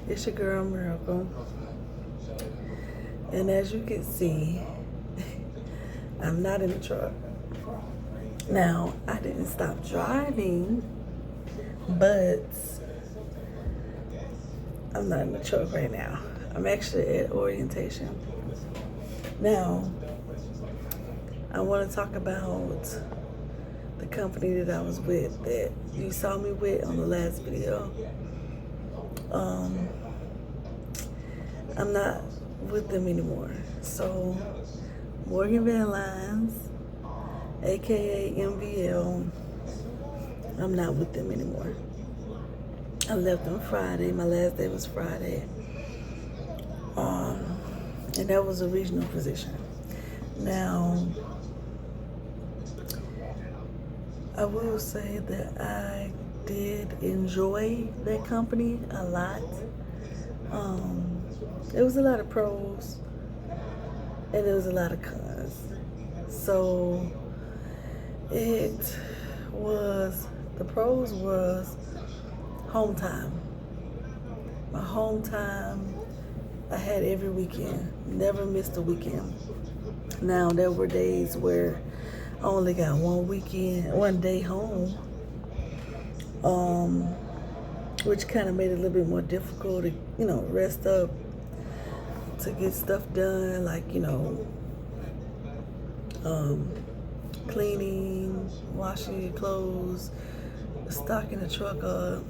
It's your girl Miracle. And as you can see, I'm not in the truck. Now, I didn't stop driving, but I'm not in the truck right now. I'm actually at orientation. Now, I want to talk about the company that I was with, that you saw me with on the last video. I'm not with them anymore. So, Morgan Van Lines, aka MVL, I'm not with them anymore. I left on Friday. My last day was Friday. And that was a regional position. Now, I will say that I did enjoy that company a lot. There was a lot of pros and there was a lot of cons. So it was, the pros was home time. My home time, I had every weekend, never missed a weekend. Now, there were days where I only got one day home, which kind of made it a little bit more difficult to, rest up, to get stuff done, like, cleaning, washing your clothes, stocking the truck up.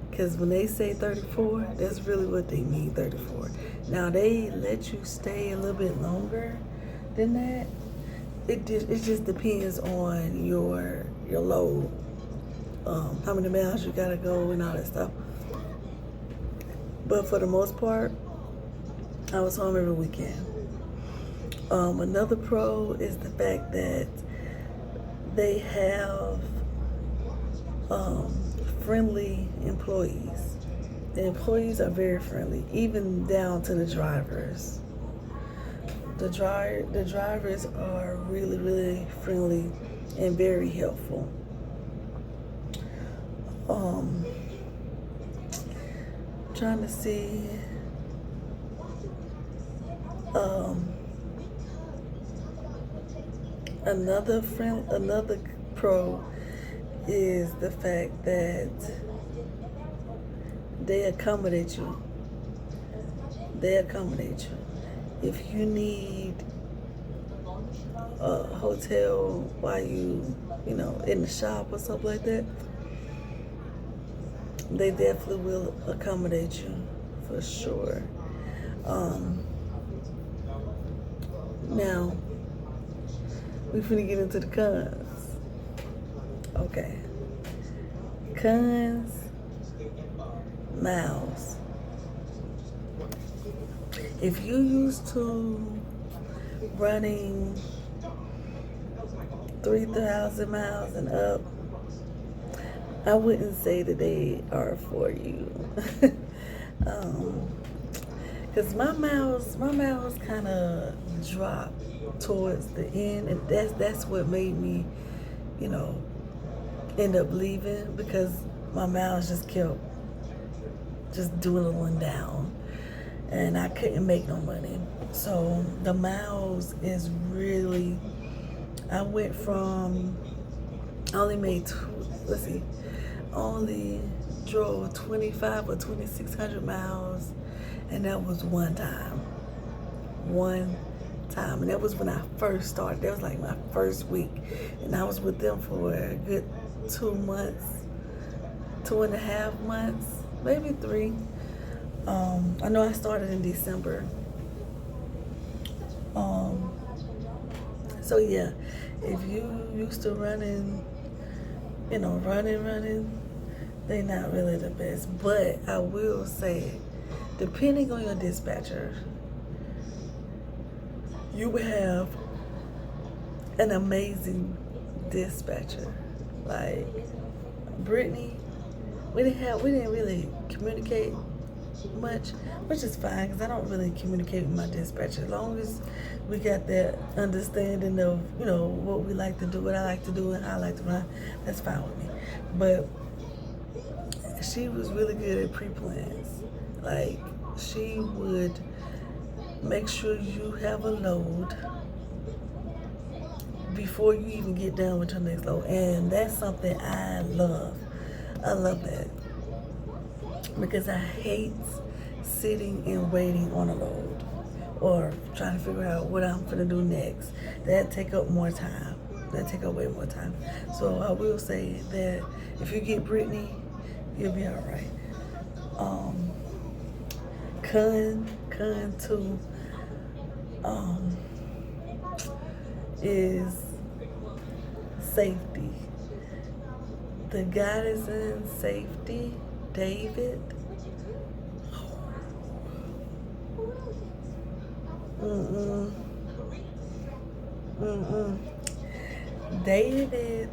Because when they say 34, that's really what they mean, 34. Now, they let you stay a little bit longer than that. It just depends on your load, how many miles you gotta go and all that stuff. But for the most part, I was home every weekend. Another pro is the fact that they have friendly employees. The employees are very friendly, even down to the drivers. The drivers are really, really friendly and very helpful. Trying to see. Another pro is the fact that they accommodate you. If you need a hotel while you in the shop or something like that, they definitely will accommodate you for sure. Now, we finna get into the cons. Okay. Cons, miles. If you used to running 3,000 miles and up, I wouldn't say that they are for you. Because my miles kind of dropped towards the end, and that's what made me, end up leaving, because my miles just kept just dwindling down, and I couldn't make no money. So the miles is really, I went from, I only drove 25 or 2,600 miles, and that was one time. And that was when I first started. That was like my first week, and I was with them for a good 2 months, 2.5 months, maybe 3. I know I started in December. So yeah, if you used to running, they not really the best. But I will say, depending on your dispatcher, you will have an amazing dispatcher. Like Brittany, we didn't really communicate much, which is fine, because I don't really communicate with my dispatcher. As long as we got that understanding of, what we like to do, what I like to do, and how I like to run, that's fine with me. But she was really good at pre-plans. Like, she would make sure you have a load before you even get done with your next load. And that's something I love. I love that. Because I hate sitting and waiting on a load or trying to figure out what I'm gonna do next. That take up more time. That take up way more time. So I will say that if you get Brittany, you'll be all right. Kun 2 is safety. The guy is in safety, David. David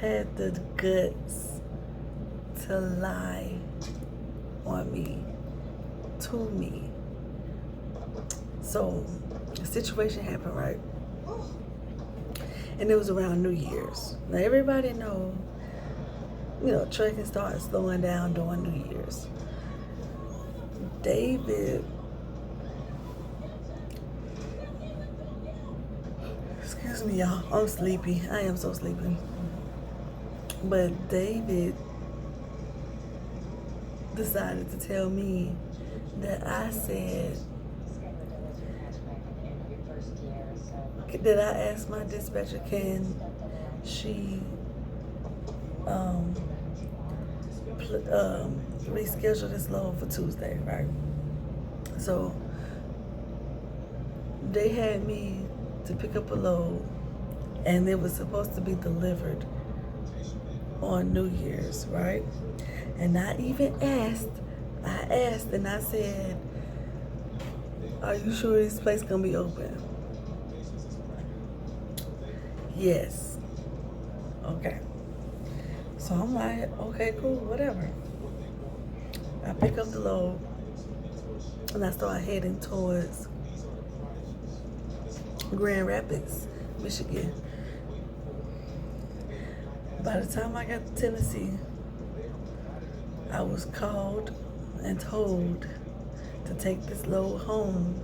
had the guts to lie on me, to me. So the situation happened, right? And it was around New Year's. Now everybody know, trucking starts slowing down during New Year's. David, excuse me, y'all, I'm sleepy. I am so sleepy. But David decided to tell me that I said, that I asked my dispatcher, can she reschedule this load for Tuesday, right? So they had me to pick up a load, and it was supposed to be delivered on New Year's, right? And I even asked and I said, are you sure this place gonna be open? Yes. Okay. So I'm like, okay, cool, whatever. I pick up the load and I start heading towards Grand Rapids, Michigan. By the time I got to Tennessee, I was called and told to take this load home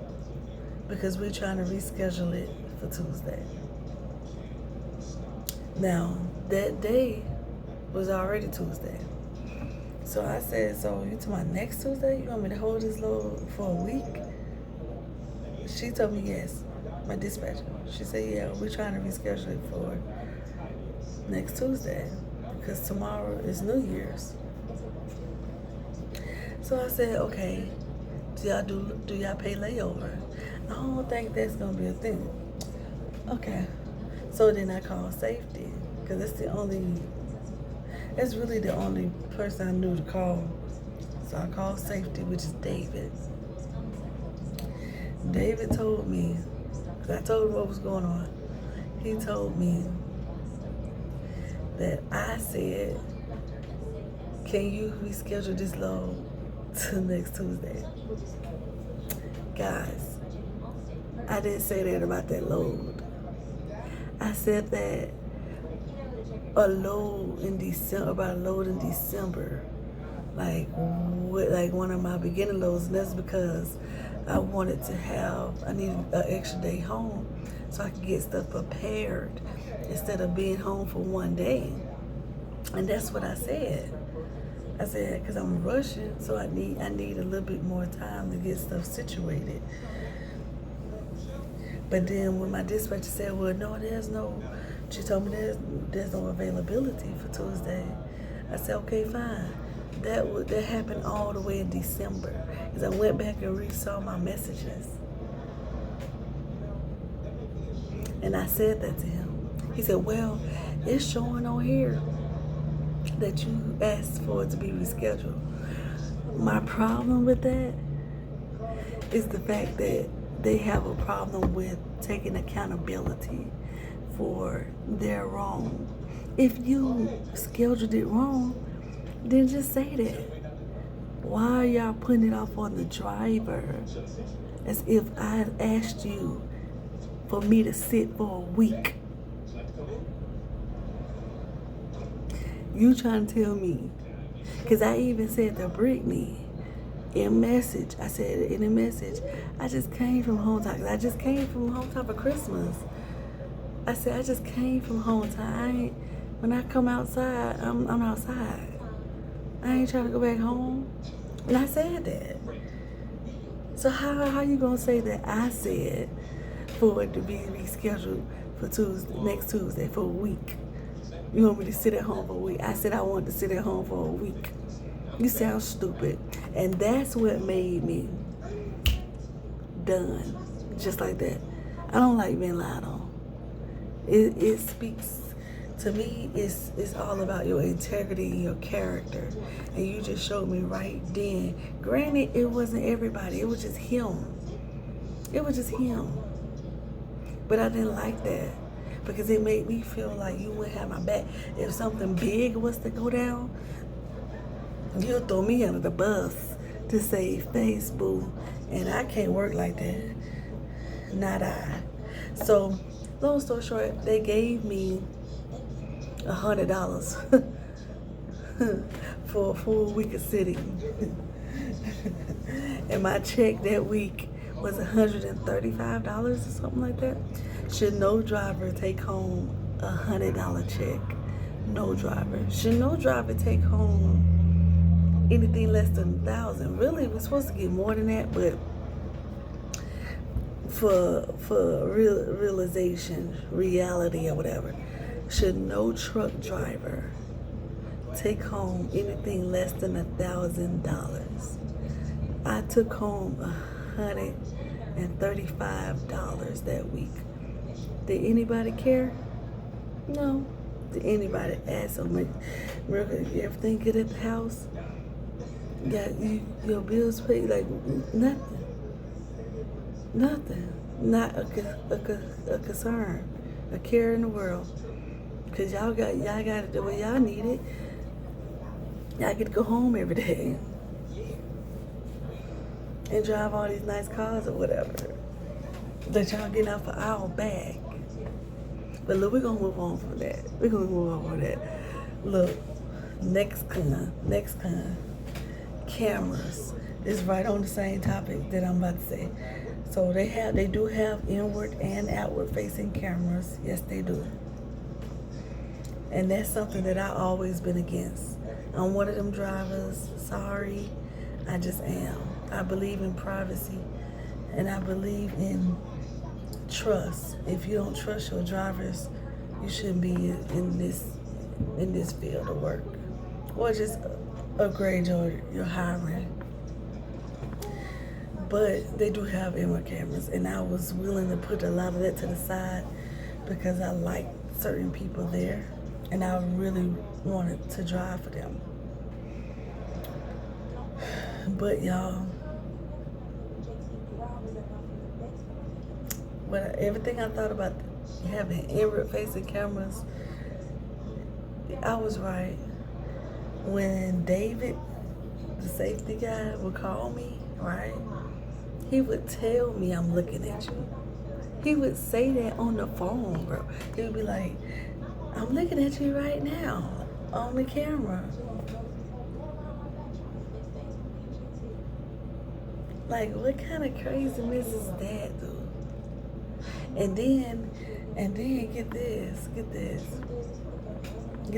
because we're trying to reschedule it for Tuesday. Now, that day was already Tuesday. So I said, so you to my next Tuesday? You want me to hold this load for a week? She told me yes, my dispatcher. She said, yeah, we're trying to reschedule it for next Tuesday because tomorrow is New Year's. So I said, okay, do y'all pay layover? I don't think that's gonna be a thing. Okay. So then I called safety because that's really the only person I knew to call. So I called safety, which is David. David told me, because I told him what was going on. He told me that I said, can you reschedule this load to next Tuesday? Guys, I didn't say that about that load. I said that about a load in December, like one of my beginning loads, and that's because I needed an extra day home so I could get stuff prepared instead of being home for one day. And that's what I said. I said, because I'm rushing, so I need a little bit more time to get stuff situated. But then when my dispatcher said, well, no, she told me there's no availability for Tuesday. I said, okay, fine. That happened all the way in December. Because I went back and re-saw my messages. And I said that to him. He said, well, it's showing on here that you asked for it to be rescheduled. My problem with that is the fact that they have a problem with taking accountability for their wrong. If you scheduled it wrong, then just say that. Why are y'all putting it off on the driver as if I asked you for me to sit for a week? You trying to tell me, because I even said to Brittany, in message, I said in a message, I just came from hometown. I just came from hometown for Christmas. I said, I just came from hometown. When I come outside, I'm outside. I ain't trying to go back home. And I said that. So how you gonna say that I said for it to be rescheduled for next Tuesday for a week? You want me to sit at home for a week? I said I wanted to sit at home for a week. You sound stupid. And that's what made me done. Just like that. I don't like being lied on. It speaks to me, it's all about your integrity and your character. And you just showed me right then. Granted, it wasn't everybody. It was just him. It was just him. But I didn't like that because it made me feel like you wouldn't have my back. If something big was to go down, you'll throw me under the bus to save face, boo. And I can't work like that. Not I. So, long story short, they gave me $100 for a full week of sitting. And my check that week was $135 or something like that. Should no driver take home $100 check? No driver. Should no driver take home anything less than $1,000? Really, we're supposed to get more than that, but for reality or whatever, should no truck driver take home anything less than $1,000? I took home $135 that week. Did anybody care? No. Did anybody ask so much? Everything good at the house? Got your bills paid? Like nothing. Nothing. Not a concern, a care in the world. Cause y'all got it the way y'all need it. Y'all get to go home every day and drive all these nice cars or whatever that y'all getting out for our bag. But look, we're gonna move on from that. We're gonna move on from that. Look, next con, cameras is right on the same topic that I'm about to say. So they do have inward and outward facing cameras. Yes, they do. And that's something that I always been against. I'm one of them drivers. Sorry, I just am. I believe in privacy, and I believe in trust. If you don't trust your drivers, you shouldn't be in this field of work, or just upgrade your hiring. But they do have inward cameras, and I was willing to put a lot of that to the side because I like certain people there, and I really wanted to drive for them. But y'all, everything I thought about having inward facing cameras, I was right. When David, the safety guy, would call me, right? He would tell me I'm looking at you. He would say that on the phone, bro. He would be like, I'm looking at you right now on the camera. Like, what kind of craziness is that, dude? And then get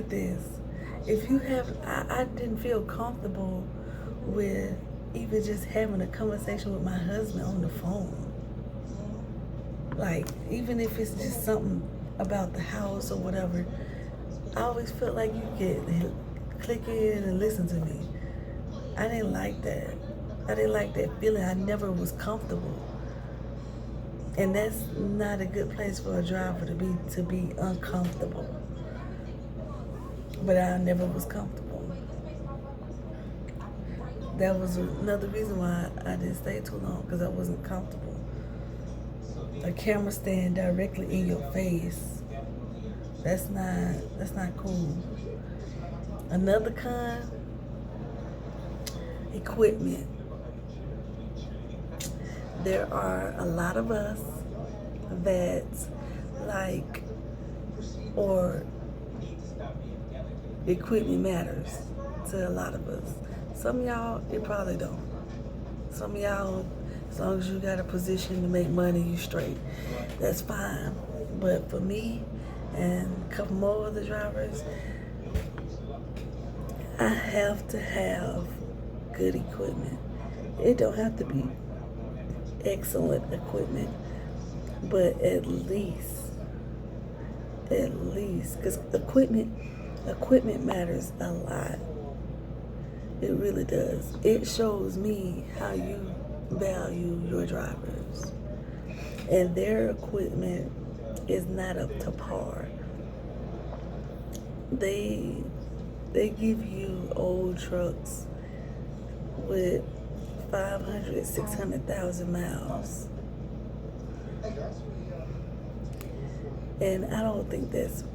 this. If you have, I didn't feel comfortable with even just having a conversation with my husband on the phone. Like, even if it's just something about the house or whatever, I always felt like you could click in and listen to me. I didn't like that. I didn't like that feeling. I never was comfortable. And that's not a good place for a driver to be uncomfortable. But I never was comfortable. That was another reason why I didn't stay too long, because I wasn't comfortable. A camera stand directly in your face. That's not cool. Another con, equipment. There are a lot of us that like, or equipment matters to a lot of us. Some of y'all, it probably don't. Some of y'all, as long as you got a position to make money, you straight. That's fine. But for me and a couple more other drivers, I have to have good equipment. It don't have to be excellent equipment, but at least, because equipment matters a lot. It really does. It shows me how you value your drivers. And their equipment is not up to par. They give you old trucks with 500, 600,000 miles. And I don't think that's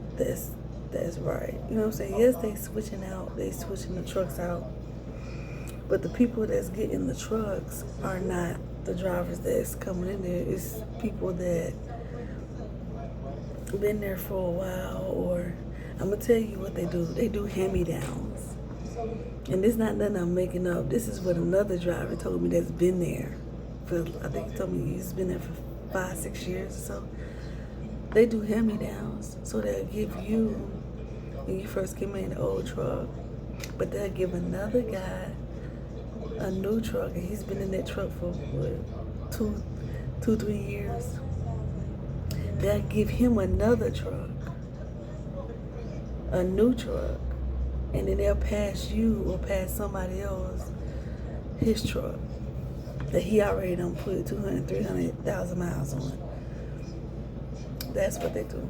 right. You know what I'm saying? Yes, they switching the trucks out. But the people that's getting the trucks are not the drivers that's coming in there. It's people that been there for a while, or I'm gonna tell you what they do. They do hand-me-downs. And this is not nothing I'm making up. This is what another driver told me that's been there for, I think he told me he's been there for 5, 6 years or so. They do hand-me-downs. So they'll give you, when you first get in the old truck, but they'll give another guy a new truck, and he's been in that truck for what, 2, 3 years. They'll give him another truck, a new truck, and then they'll pass you or pass somebody else his truck that he already done put 200, 300,000 miles on. That's what they do.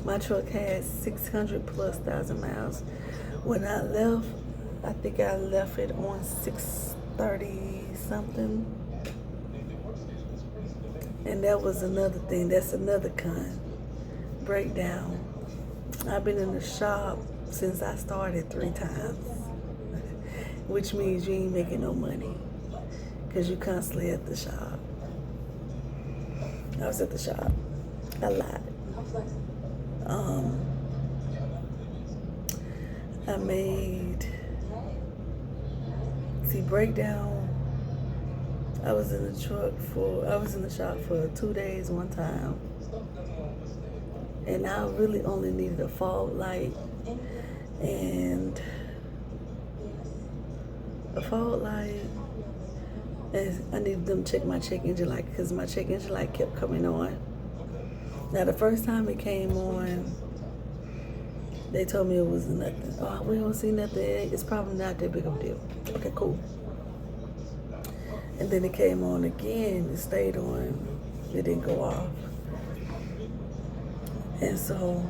My truck has 600 plus thousand miles. When I left, I think I left it on 630 something. And that was another thing. That's another breakdown. I've been in the shop since I started 3 times, which means you ain't making no money because you constantly at the shop. I was at the shop a lot. I made, breakdown. I was in the shop for 2 days one time. And I really only needed a fog light and I needed them to check my check engine light because my check engine light kept coming on. Now the first time it came on, they told me it was nothing. Oh, we don't see nothing. It's probably not that big of a deal. Okay, cool. And then it came on again. It stayed on. It didn't go off. And so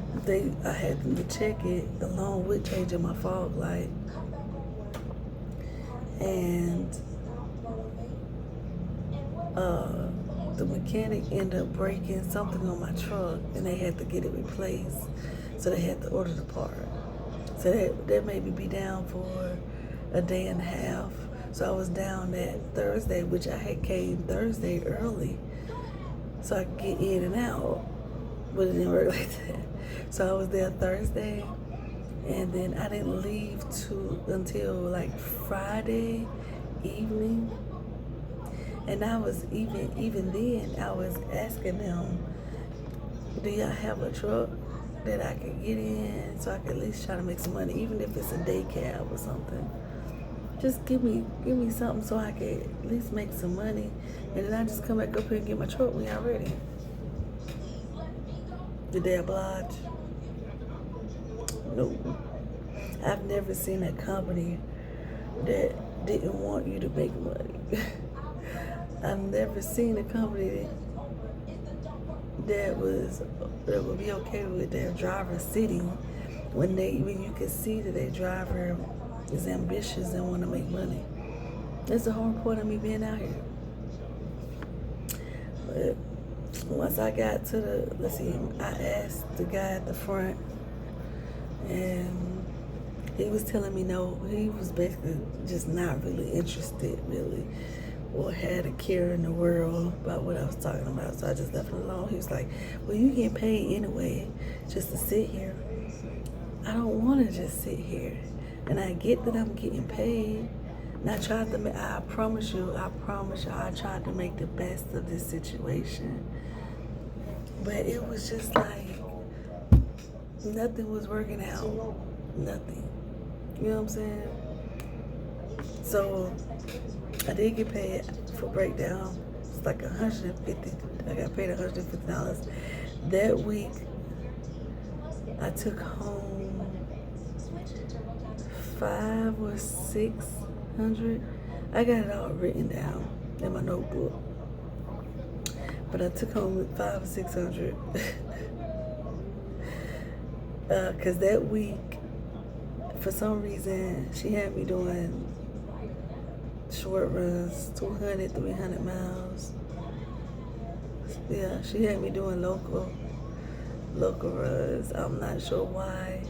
I had them to check it along with changing my fog light. And the mechanic ended up breaking something on my truck, and they had to get it replaced. So they had to order the part. So that made me be down for a day and a half. So I was down that Thursday, which I had came Thursday early, so I could get in and out. But it didn't work like that. So I was there Thursday, and then I didn't leave until like Friday evening. And I was even then I was asking them, do y'all have a truck that I could get in so I could at least try to make some money, even if it's a day cab or something. Just give me something so I could at least make some money, and then I just come back up here and get my truck when y'all ready. Did they oblige? No. I've never seen a company that didn't want you to make money. I've never seen a company that would be okay with their driver sitting when you can see that their driver is ambitious and want to make money. That's the whole point of me being out here. But once I got to I asked the guy at the front, and he was telling me no. He was basically just not really interested, really, or had a care in the world about what I was talking about. So I just left it alone. He was like, well, you get paid anyway just to sit here. I don't want to just sit here. And I get that I'm getting paid, And I promise you, I tried to make the best of this situation. But it was just like, nothing was working out. Nothing. You know what I'm saying? So, I did get paid for breakdown. It's like $150. I got paid $150. That week, I took home 500 or 600. I got it all written down in my notebook. But I took home 500 or 600. Cause that week, for some reason, she had me doing short runs, 200, 300 miles. Yeah, she had me doing local runs. I'm not sure why.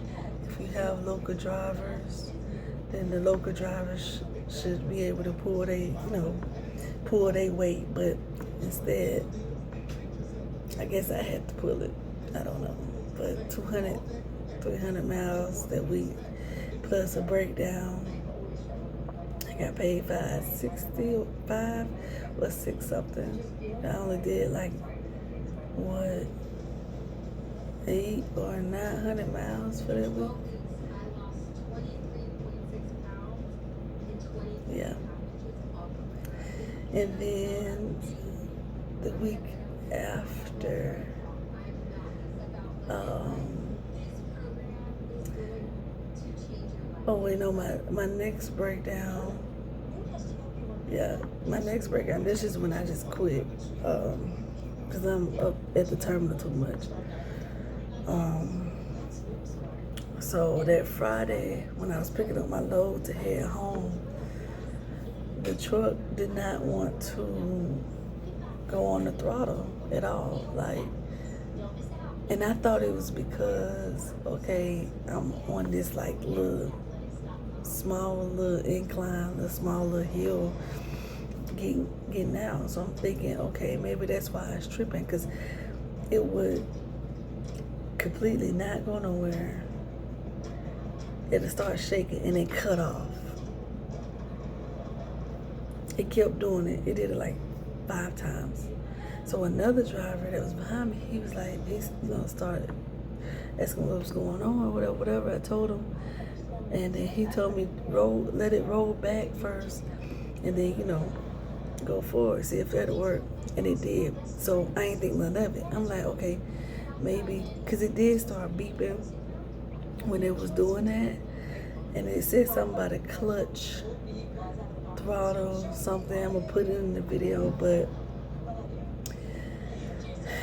If you have local drivers, then the local drivers should be able to pull their weight. But instead, I guess I had to pull it. I don't know. But 200, 300 miles that week, plus a breakdown. I got paid $565 or $6 something. I only did like, 800 or 900 miles for that week. Yeah. And then the week after, my next breakdown. Yeah, my next breakdown. This is when I just quit, because I'm up at the terminal too much. So that Friday, when I was picking up my load to head home, the truck did not want to go on the throttle at all. And I thought it was because, okay, I'm on this like small little incline, a small little hill getting out. So I'm thinking, okay, maybe that's why it's tripping, because it would completely not go nowhere. It'll start shaking and then cut off. It kept doing it. It did it like 5 times. So another driver that was behind me, he was like, he's gonna start asking what was going on or whatever. I told him, and then he told me let it roll back first, and then go forward, see if that'll work. And it did. So I ain't think none of it. I'm like, okay, maybe, because it did start beeping when it was doing that, and it said something about a clutch, throttle, something. I'm gonna put it in the video, but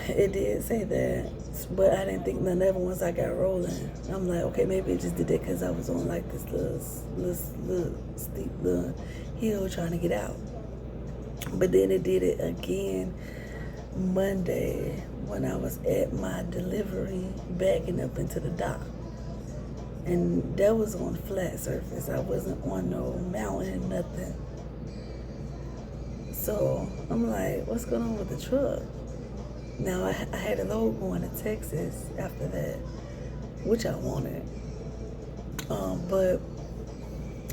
it did say that, but I didn't think none of it once I got rolling. I'm like, okay, maybe it just did that because I was on like this little steep little hill trying to get out. But then it did it again Monday when I was at my delivery, backing up into the dock. And that was on flat surface. I wasn't on no mountain, nothing. So I'm like, what's going on with the truck? Now I had a load going to Texas after that, which I wanted. But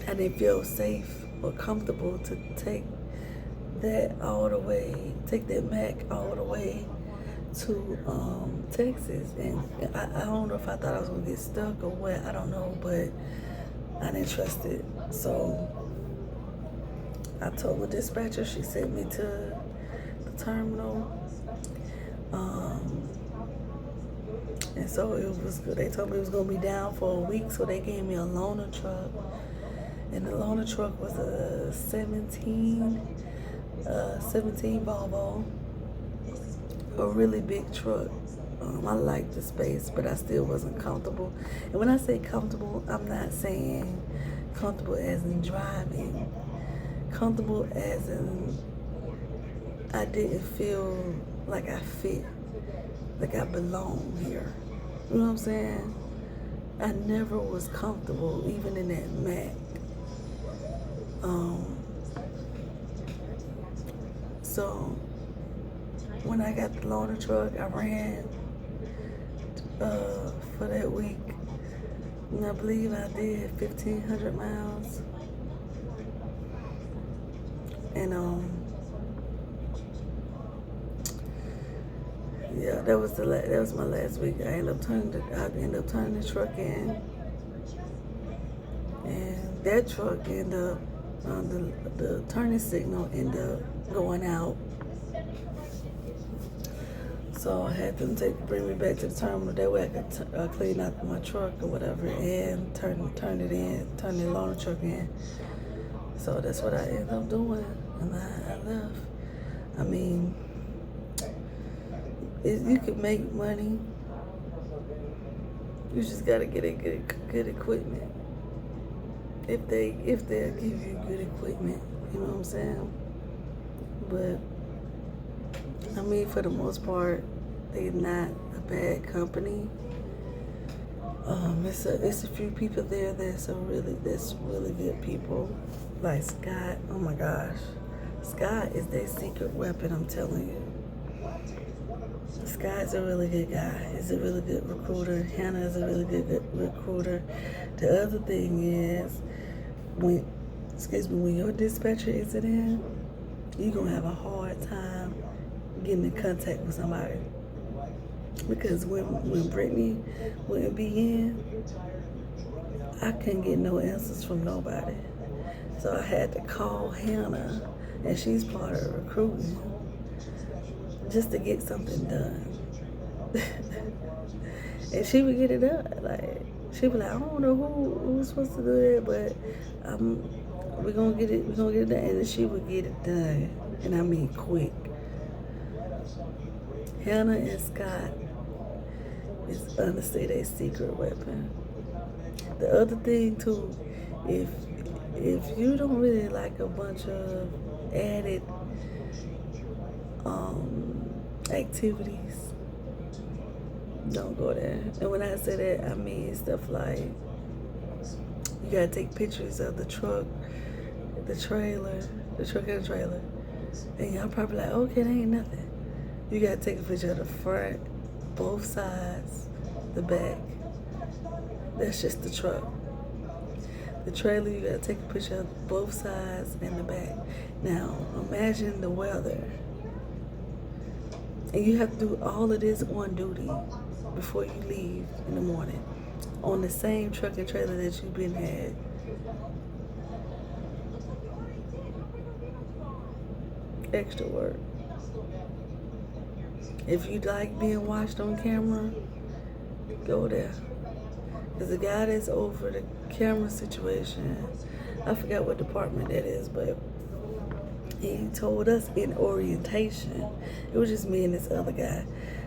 I didn't feel safe or comfortable to take that Mac all the way to Texas. And I don't know if I thought I was gonna get stuck or what, I don't know, but I didn't trust it. So I told the dispatcher, she sent me to the terminal. And so it was good. They told me it was gonna be down for a week, so they gave me a loaner truck. And the loaner truck was a 17 Volvo, a really big truck. I liked the space, but I still wasn't comfortable. And when I say comfortable, I'm not saying comfortable as in driving. Comfortable as in I didn't feel like I fit, like I belong here. You know what I'm saying? I never was comfortable, even in that Mac. So when I got the loaner truck, I ran for that week, and I believe I did 1,500 miles. And yeah, that was my last week. I ended up turning the truck in, and that truck ended up the turning signal ended up going out. So I had them bring me back to the terminal. That way I could clean out my truck or whatever and turn the loaner truck in. So that's what I ended up doing, and I left. I mean, you can make money. You just gotta get good equipment. If they'll give you good equipment, you know what I'm saying? But I mean, for the most part, they're not a bad company. It's a few people there that's really good people. Like Scott, oh my gosh. Scott is their secret weapon, I'm telling you. Scott's a really good guy. He's a really good recruiter. Hannah is a really good recruiter. The other thing is, when your dispatcher isn't in, you're gonna have a hard time getting in contact with somebody. Because when Brittany wouldn't be in, I couldn't get no answers from nobody. So I had to call Hannah, and she's part of recruiting, just to get something done. And she would get it done. Like, she'd be like, I don't know who's supposed to do that, but we're gonna get it done. And then she would get it done. And I mean quick. Hannah and Scott is honestly their secret weapon. The other thing too, if you don't really like a bunch of added activities, don't go there. And when I say that, I mean stuff like you gotta take pictures of the truck, the truck and the trailer. And y'all probably like, okay, that ain't nothing. You gotta take a picture of the front, both sides, the back. That's just the truck. The trailer, you gotta take a picture of both sides and the back. Now, imagine the weather. And you have to do all of this on duty before you leave in the morning on the same truck and trailer that you've been had. Extra work. If you like being watched on camera, go there. Because the guy that's over the camera situation, I forgot what department that is, but he told us in orientation, it was just me and this other guy,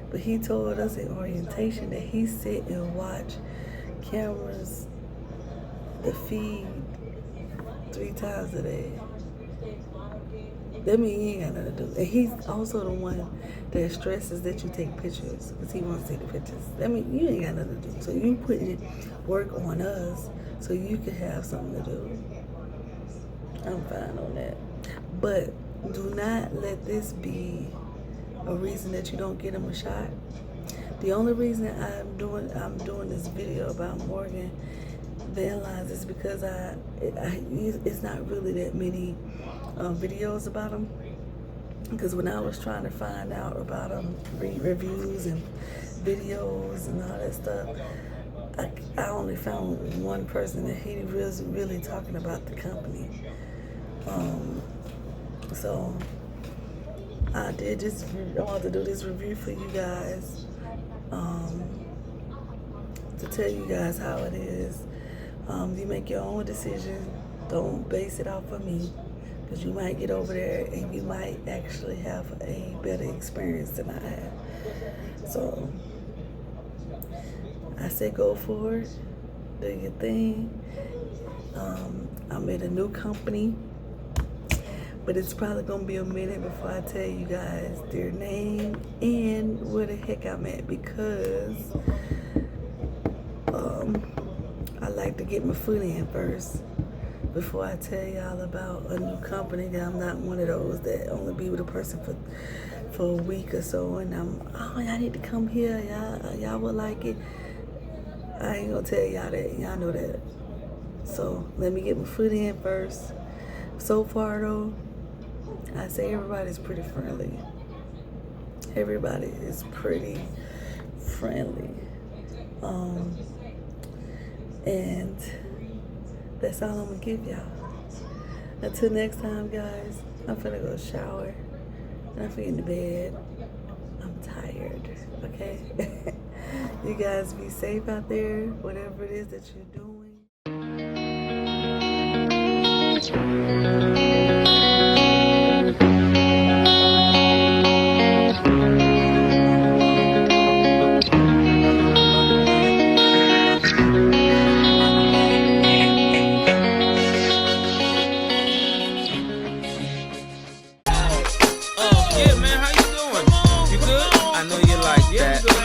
but he told us in orientation that he sit and watch cameras, the feed 3 times a day. That means he ain't got nothing to do. And he's also the one that stresses that you take pictures because he wants to see the pictures. That means you ain't got nothing to do. So you putting work on us so you can have something to do. I'm fine on that. But do not let this be a reason that you don't get him a shot. The only reason I'm doing this video about Morgan Van Lines is because it's not really that many videos about him. Because when I was trying to find out about him, read reviews and videos and all that stuff, I only found one person that he was really talking about the company. So I wanted to do this review for you guys, to tell you guys how it is. You make your own decision. Don't base it off of me, because you might get over there and you might actually have a better experience than I have. So I say go for it, do your thing. I'm in a new company, but it's probably gonna be a minute before I tell you guys their name and where the heck I'm at, because I like to get my foot in first before I tell y'all about a new company. That I'm not one of those that only be with a person for a week or so and y'all need to come here, y'all will like it. I ain't gonna tell y'all that, y'all know that. So let me get my foot in first. So far though, I say everybody's pretty friendly. Everybody is pretty friendly. And that's all I'm gonna give y'all. Until next time, guys, I'm finna go shower and I'm finna get to bed. I'm tired, okay? You guys be safe out there, whatever it is that you're doing. Yeah, man, how you doing? You good? I know you like that.